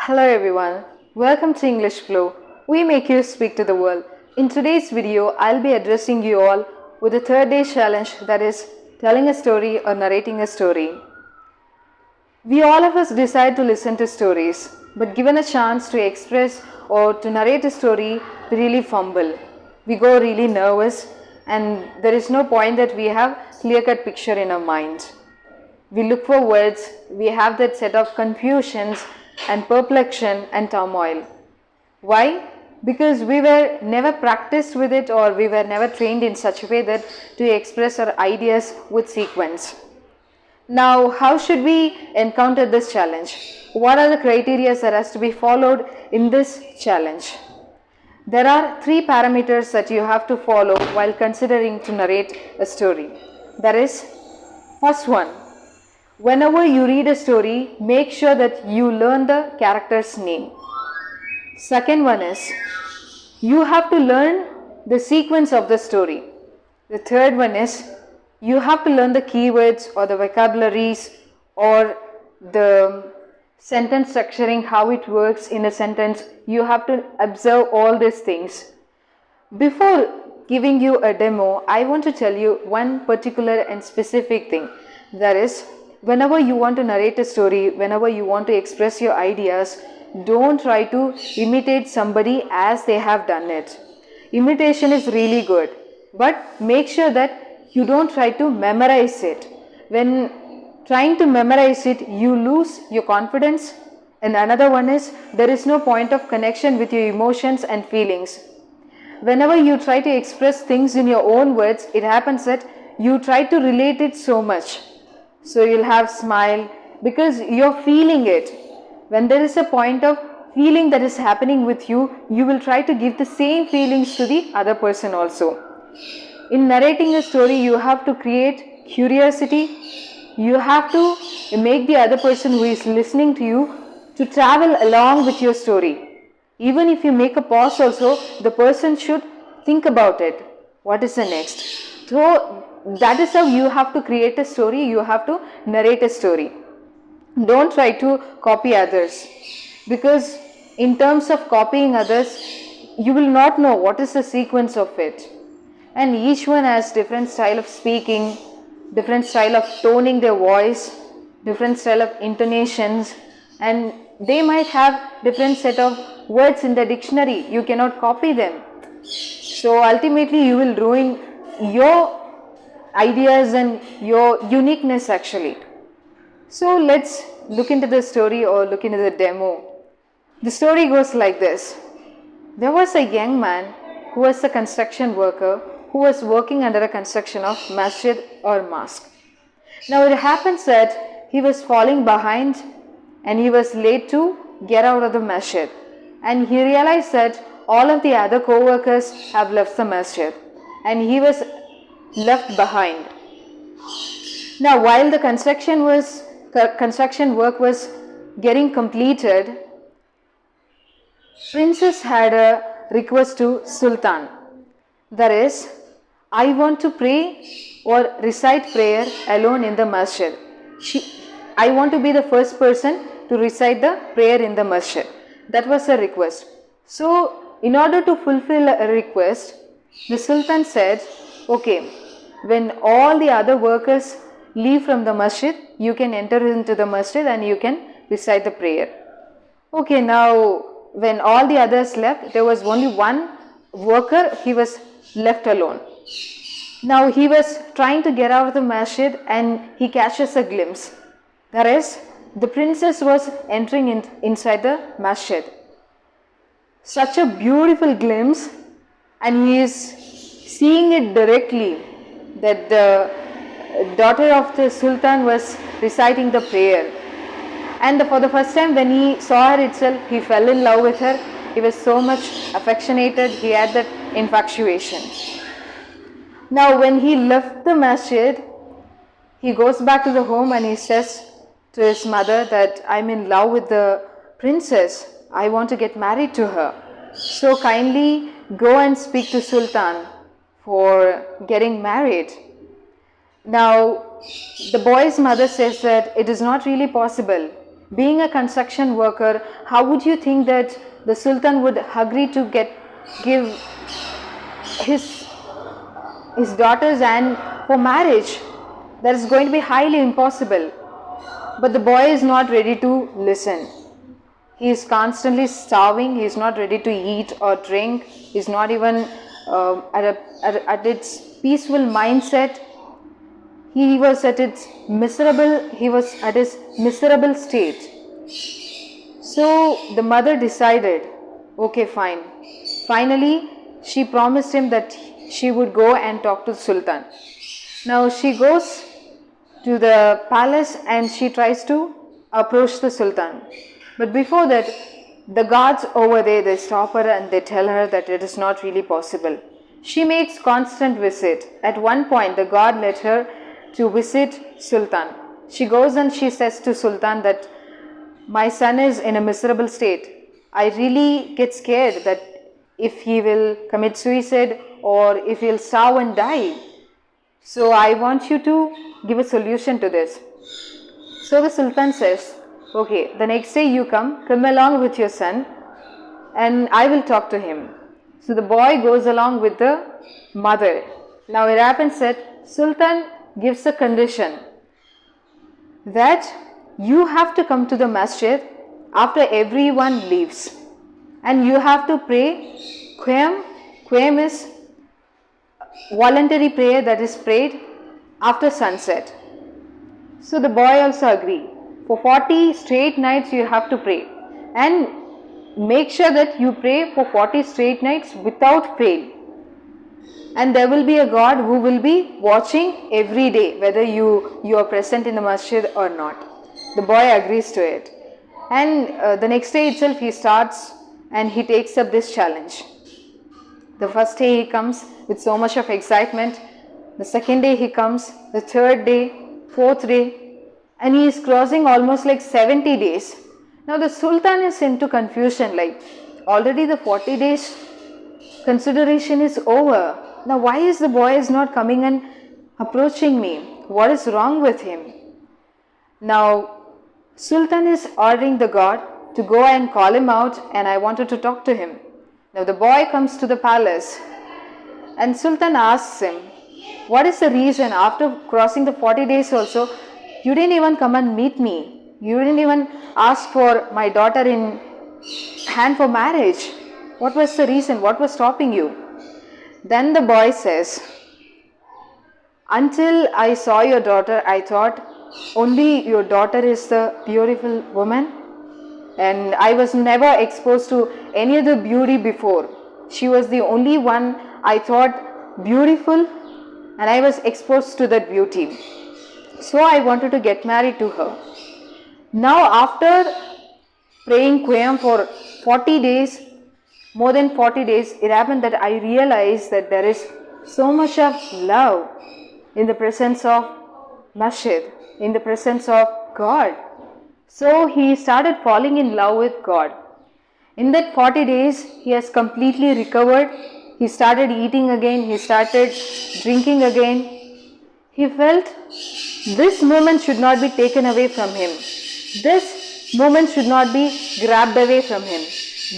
Hello everyone, welcome to Englishfloww. We make you speak to the world. In today's video, I'll be addressing you all with a 3rd-day challenge, that is telling a story or narrating a story. We all of us decide to listen to stories, but given a chance to express or to narrate a story, we really fumble. We go really nervous and there is no point that we have clear-cut picture in our mind. We look for words, we have that set of confusions and perplexion and turmoil. Why? Because we were never practiced with it, or we were never trained in such a way that to express our ideas with sequence. Now, how should we encounter this challenge? What are the criteria that has to be followed in this challenge? There are 3 parameters that you have to follow while considering to narrate a story. That is, first one, whenever you read a story, make sure that you learn the character's name. Second one is, you have to learn the sequence of the story. The third one is, you have to learn the keywords or the vocabularies or the sentence structuring, how it works in a sentence. You have to observe all these things. Before giving you a demo, I want to tell you one particular and specific thing. That is, whenever you want to narrate a story, whenever you want to express your ideas, don't try to imitate somebody as they have done it. Imitation is really good, but make sure that you don't try to memorize it. When trying to memorize it, you lose your confidence. And another one is, there is no point of connection with your emotions and feelings. Whenever you try to express things in your own words, it happens that you try to relate it so much. So you'll have smile because you're feeling it. When there is a point of feeling that is happening with you, you will try to give the same feelings to the other person also. In narrating a story, you have to create curiosity. You have to make the other person who is listening to you to travel along with your story. Even if you make a pause also, the person should think about it. What is the next? So that is how you have to create a story. You have to narrate a story. Don't try to copy others, because in terms of copying others, you will not know what is the sequence of it. And each one has different style of speaking, different style of toning their voice, different style of intonations, and they might have different set of words in the dictionary. You cannot copy them. So ultimately you will ruin your ideas and your uniqueness actually. So let's look into the story or look into the demo. The story goes like this. There was a young man who was a construction worker who was working under a construction of masjid or mosque. Now it happens that he was falling behind and he was late to get out of the masjid, and he realized that all of the other co-workers have left the masjid and he was left behind. Now while the construction work was getting completed, Princess had a request to Sultan. That is, I want to pray or recite prayer alone in the masjid. I want to be the first person to recite the prayer in the masjid. That was a request. So in order to fulfill a request, the Sultan said, okay, when all the other workers leave from the masjid, you can enter into the masjid and you can recite the prayer. Okay, now when all the others left, there was only one worker, he was left alone. Now he was trying to get out of the masjid and he catches a glimpse. That is, the princess was entering inside the masjid. Such a beautiful glimpse, and he is seeing it directly that the daughter of the Sultan was reciting the prayer. And for the first time when he saw her itself, he fell in love with her. He was so much affectionated, he had that infatuation. Now when he left the masjid, he goes back to the home and he says to his mother that I'm in love with the princess. I want to get married to her. So kindly go and speak to Sultan for getting married. Now the boy's mother says that it is not really possible. Being a construction worker, how would you think that the Sultan would agree to give his daughter's hand for marriage? That is going to be highly impossible. But the boy is not ready to listen. He is constantly starving. He is not ready to eat or drink. He is not even at its peaceful mindset. He was at his miserable state. So the mother decided, okay, fine. Finally, she promised him that she would go and talk to the Sultan. Now she goes to the palace and she tries to approach the Sultan. But before that, the guards over there, they stop her and they tell her that it is not really possible. She makes constant visit. At one point, the guard let her to visit Sultan. She goes and she says to Sultan that my son is in a miserable state. I really get scared that if he will commit suicide or if he'll starve and die. So I want you to give a solution to this. So the Sultan says, okay, the next day you come along with your son and I will talk to him. So the boy goes along with the mother. Now it happens that Sultan gives a condition that you have to come to the masjid after everyone leaves and you have to pray Qiyam. Qiyam is voluntary prayer that is prayed after sunset. So the boy also agreed. For 40 straight nights you have to pray and make sure that you pray for 40 straight nights without fail. And there will be a God who will be watching every day whether you are present in the masjid or not. The boy agrees to it. And the next day itself he starts and he takes up this challenge. The first day he comes with so much of excitement. The second day he comes, the third day, fourth day, and he is crossing almost like 70 days. Now the Sultan is into confusion, like already the 40 days consideration is over. Now why is the boy is not coming and approaching me? What is wrong with him? Now Sultan is ordering the God to go and call him out and I wanted to talk to him. Now the boy comes to the palace and Sultan asks him, what is the reason after crossing the 40 days also, you didn't even come and meet me. You didn't even ask for my daughter in hand for marriage. What was the reason? What was stopping you? Then the boy says, until I saw your daughter, I thought only your daughter is the beautiful woman and I was never exposed to any other beauty before. She was the only one I thought beautiful and I was exposed to that beauty. So I wanted to get married to her. Now after praying Qiyam for 40 days, more than 40 days, it happened that I realized that there is so much of love in the presence of masjid, in the presence of God. So he started falling in love with God. In that 40 days, he has completely recovered. He started eating again. He started drinking again. He felt this moment should not be taken away from him. This moment should not be grabbed away from him.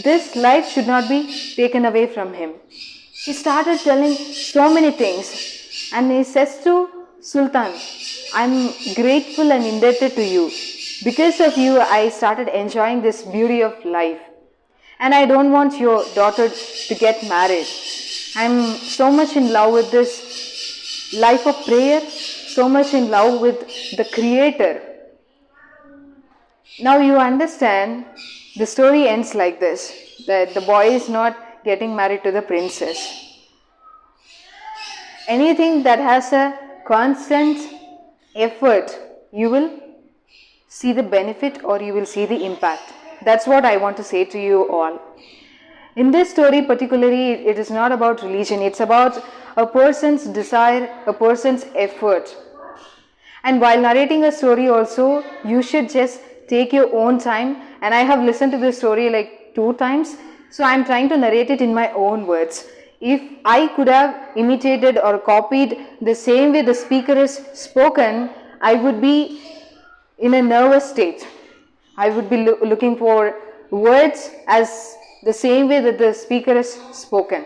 This life should not be taken away from him. He started telling so many things and he says to Sultan, I'm grateful and indebted to you. Because of you, I started enjoying this beauty of life. And I don't want your daughter to get married. I'm so much in love with this life of prayer, so much in love with the Creator. Now you understand, the story ends like this, that the boy is not getting married to the princess. Anything that has a constant effort, you will see the benefit or you will see the impact. That's what I want to say to you all. In this story particularly, it is not about religion. It's about a person's desire, a person's effort. And while narrating a story also, you should just take your own time. And I have listened to this story like 2 times. So I'm trying to narrate it in my own words. If I could have imitated or copied the same way the speaker is spoken, I would be in a nervous state. I would be looking for words as the same way that the speaker has spoken.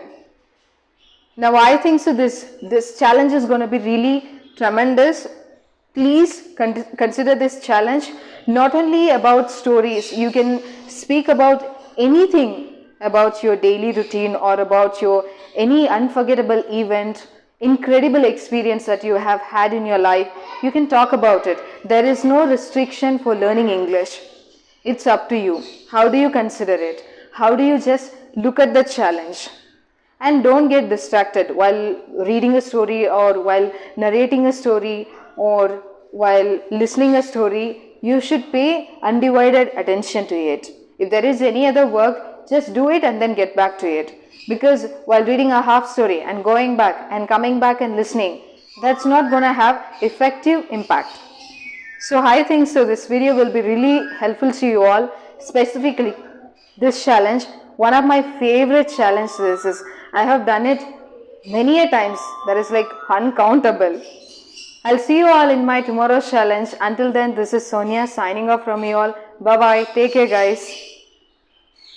Now I think so this challenge is going to be really tremendous. Please consider this challenge not only about stories. You can speak about anything about your daily routine or about your any unforgettable event, incredible experience that you have had in your life. You can talk about it. There is no restriction for learning English. It's up to you. How do you consider it? How do you just look at the challenge? And don't get distracted while reading a story or while narrating a story or while listening a story. You should pay undivided attention to it. If there is any other work, just do it and then get back to it. Because while reading a half story and going back and coming back and listening, that's not going to have effective impact. So I think so this video will be really helpful to you all. Specifically this challenge, one of my favorite challenges is I have done it many a times, that is like uncountable. I'll see you all in my tomorrow's challenge. Until then, this is Sonia signing off from you all. Bye bye, take care guys.